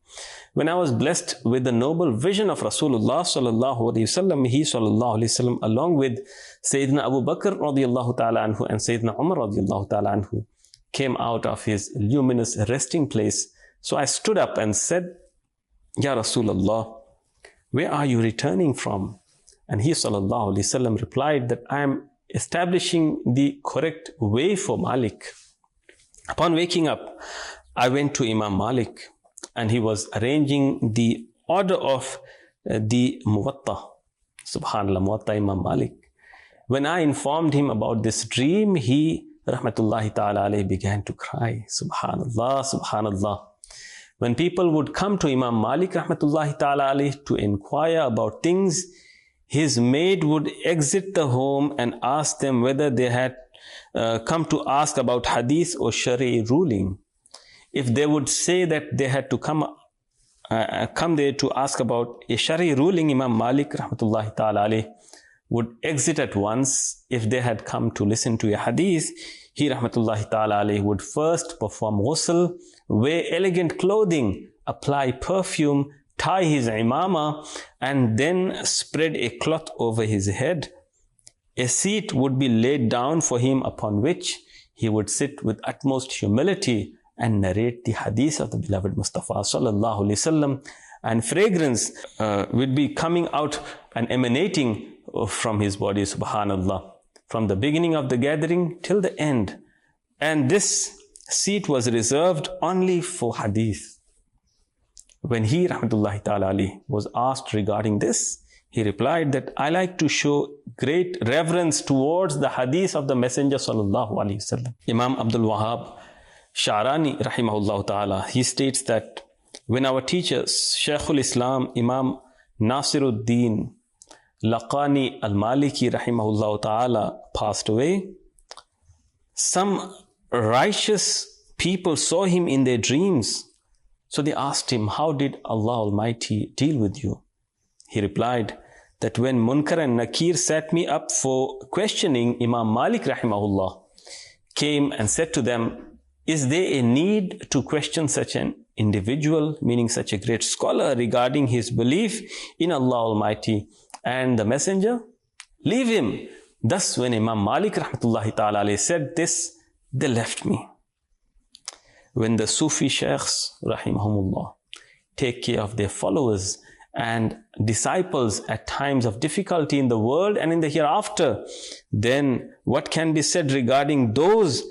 Speaker 2: When I was blessed with the noble vision of Rasulullah sallallahu alayhi wasallam, he sallallahu alayhi wasallam along with Sayyidina Abu Bakr radiyallahu ta'ala anhu and Sayyidina Umar radiyallahu ta'ala anhu came out of his luminous resting place. So I stood up and said, Ya Rasulullah, where are you returning from? And he sallallahu alayhi wasallam replied that I am establishing the correct way for Malik. Upon waking up, I went to Imam Malik and he was arranging the order of the Muwatta. Subhanallah, Muwatta Imam Malik. When I informed him about this dream, he rahmatullahi ta'ala alayhi began to cry. Subhanallah, subhanallah. When people would come to Imam Malik rahmatullahi ta'ala alayhi to inquire about things, his maid would exit the home and ask them whether they had come to ask about hadith or shari ruling. If they would say that they had to come there to ask about a shari ruling, Imam Malik rahmatullahi ta'ala alayhi would exit at once. If they had come to listen to a hadith, he rahmatullahi ta'ala alayhi would first perform ghusl, wear elegant clothing, apply perfume, tie his imama, and then spread a cloth over his head. A seat would be laid down for him upon which he would sit with utmost humility and narrate the hadith of the beloved Mustafa sallallahu alaihi wasallam, and fragrance would be coming out and emanating from his body, subhanallah, from the beginning of the gathering till the end. And this seat was reserved only for hadith. When he rahmatullahi ta'ala alayhi was asked regarding this, he replied that I like to show great reverence towards the hadith of the Messenger sallallahu alaihi wasallam. Imam Abdul Wahab Sha'rani rahimahullah ta'ala, he states that when our teachers, Shaykhul Islam, Imam Nasiruddin Laqani al-Maliki rahimahullah ta'ala passed away, some righteous people saw him in their dreams. So they asked him, how did Allah Almighty deal with you? He replied that when Munkar and Nakir set me up for questioning, Imam Malik rahimahullah came and said to them, is there a need to question such an individual, meaning such a great scholar, regarding his belief in Allah Almighty and the Messenger? Leave him. Thus, when Imam Malik rahmatullahi ta'ala alayhi said this, they left me. When the Sufi Shaykhs rahimahumullah take care of their followers and disciples at times of difficulty in the world and in the hereafter, then what can be said regarding those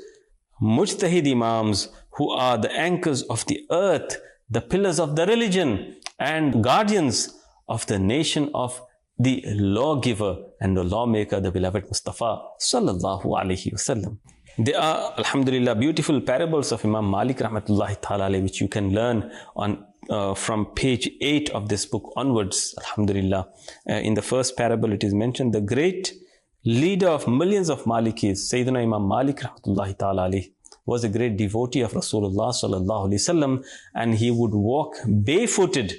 Speaker 2: mujtahid imams who are the anchors of the earth, the pillars of the religion and guardians of the nation of the lawgiver and the lawmaker, the beloved Mustafa sallallahu alaihi wasallam. There are, alhamdulillah, beautiful parables of Imam Malik rahmatullahi ta'ala alayhi, which you can learn on from page 8 of this book onwards, alhamdulillah. In the first parable it is mentioned, the great leader of millions of Malikis, Sayyidina Imam Malik rahmatullahi ta'ala alayhi, was a great devotee of Rasulullah sallallahu alayhi wasallam, and he would walk barefooted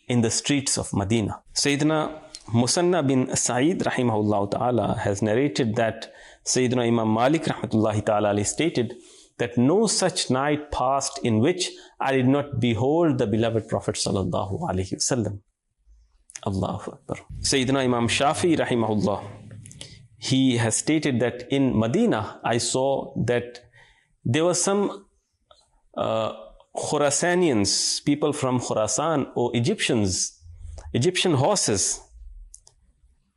Speaker 2: in the streets of Medina. Sayyidina Musanna bin Sa'id rahimahullah ta'ala has narrated that Sayyidina Imam Malik rahmatullahi ta'ala alayhi stated that no such night passed in which I did not behold the beloved Prophet sallallahu alayhi wasallam. Allahu Akbar. Sayyidina Imam Shafi rahimahullah, he has stated that in Medina I saw that there were some Khurasanians, people from Khurasan, or Egyptian horses.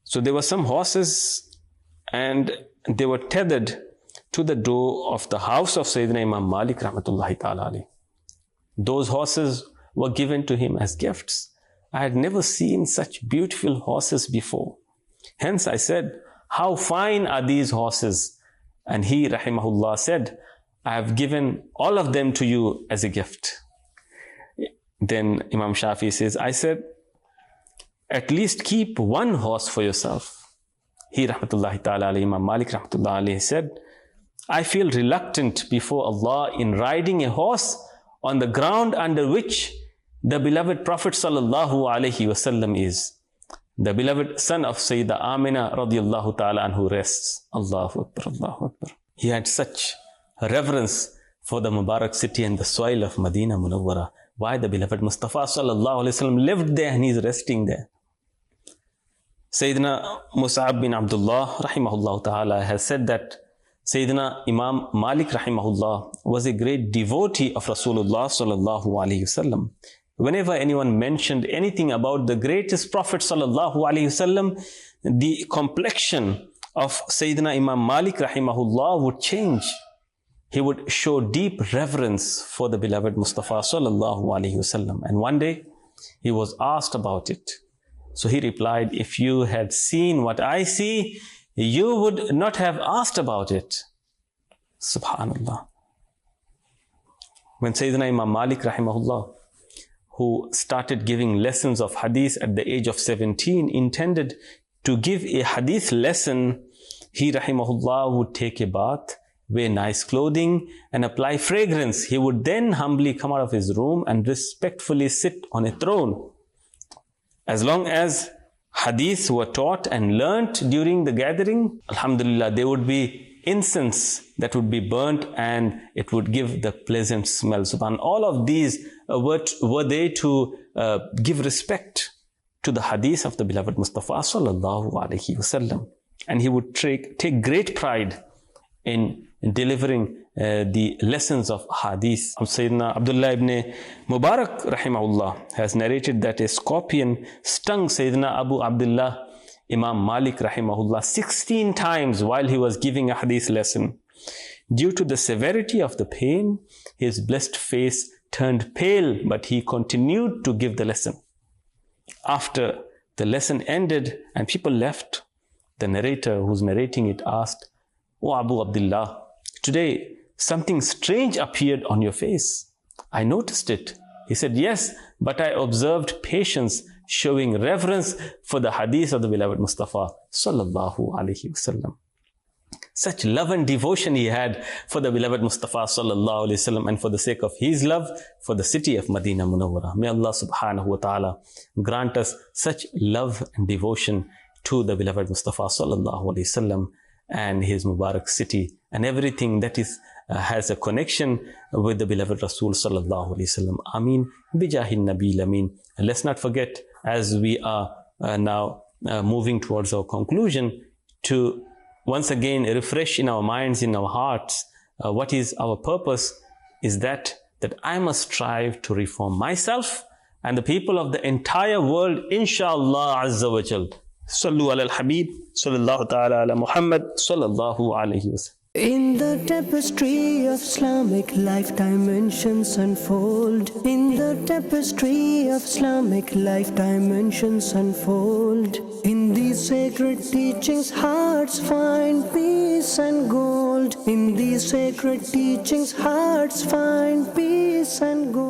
Speaker 2: So there were some horses and they were tethered to the door of the house of Sayyidina Imam Malik rahmatullahi ta'ala alayhi. Those horses were given to him as gifts. I had never seen such beautiful horses before. Hence I said, how fine are these horses? And he rahimahullah said, I have given all of them to you as a gift. Then Imam Shafi says, I said, at least keep one horse for yourself. He rahmatullahi ta'ala alayhi, Imam Malik rahmatullahi alayhi said, I feel reluctant before Allah in riding a horse on the ground under which the beloved Prophet sallallahu alayhi wasallam is. The beloved son of Sayyidah Amina radiyallahu ta'ala anhu rests. Allahu Akbar, Allahu Akbar. He had such reverence for the Mubarak city and the soil of Medina Munawwara. Why? The beloved Mustafa sallallahu alayhi wasallam lived there and he's resting there. Sayyidina Mus'ab bin Abdullah rahimahullah ta'ala has said that Sayyidina Imam Malik rahimahullah was a great devotee of Rasulullah sallallahu alayhi wasallam. Whenever anyone mentioned anything about the greatest Prophet sallallahu alayhi wasallam, the complexion of Sayyidina Imam Malik rahimahullah would change. He would show deep reverence for the beloved Mustafa sallallahu alayhi wasallam. And one day he was asked about it. So he replied, if you had seen what I see, you would not have asked about it. Subhanallah. When Sayyidina Imam Malik rahimahullah, who started giving lessons of hadith at the age of 17, intended to give a hadith lesson, he rahimahullah would take a bath, wear nice clothing and apply fragrance. He would then humbly come out of his room and respectfully sit on a throne. As long as hadiths were taught and learnt during the gathering, alhamdulillah, there would be incense that would be burnt and it would give the pleasant smell. Subhan. All of these were there to give respect to the hadith of the beloved Mustafa sallallahu alaihi wasallam. And he would take great pride in delivering the lessons of hadith. Sayyidina Abdullah ibn Mubarak rahimahullah has narrated that a scorpion stung Sayyidina Abu Abdullah Imam Malik rahimahullah 16 times while he was giving a hadith lesson. Due to the severity of the pain, his blessed face turned pale, but he continued to give the lesson. After the lesson ended and people left, the narrator who's narrating it asked, "O Abu Abdullah, today something strange appeared on your face. I noticed it." He said, "Yes, but I observed patience, showing reverence for the hadith of the beloved Mustafa sallallahu alaihi wasallam." Such love and devotion he had for the beloved Mustafa sallallahu alaihi wasallam, and for the sake of his love for the city of Medina Munawwara. May Allah subhanahu wa ta'ala grant us such love and devotion to the beloved Mustafa sallallahu alaihi wasallam and his Mubarak city and everything that is has a connection with the beloved Rasul sallallahu alaihi wasallam. Ameen. Bijahin Nabil Ameen. And let's not forget, as we are now moving towards our conclusion, to once again refresh in our minds, in our hearts, what is our purpose, is that I must strive to reform myself and the people of the entire world, inshallah azza wa jal. Sallu ala al-Habib, sallallahu ta'ala ala Muhammad, sallallahu alayhi wa sallam.
Speaker 1: In the tapestry of Islamic life, dimensions unfold. In the tapestry of Islamic life, dimensions unfold. In these sacred teachings, hearts find peace and gold. In these sacred teachings, hearts find peace and gold.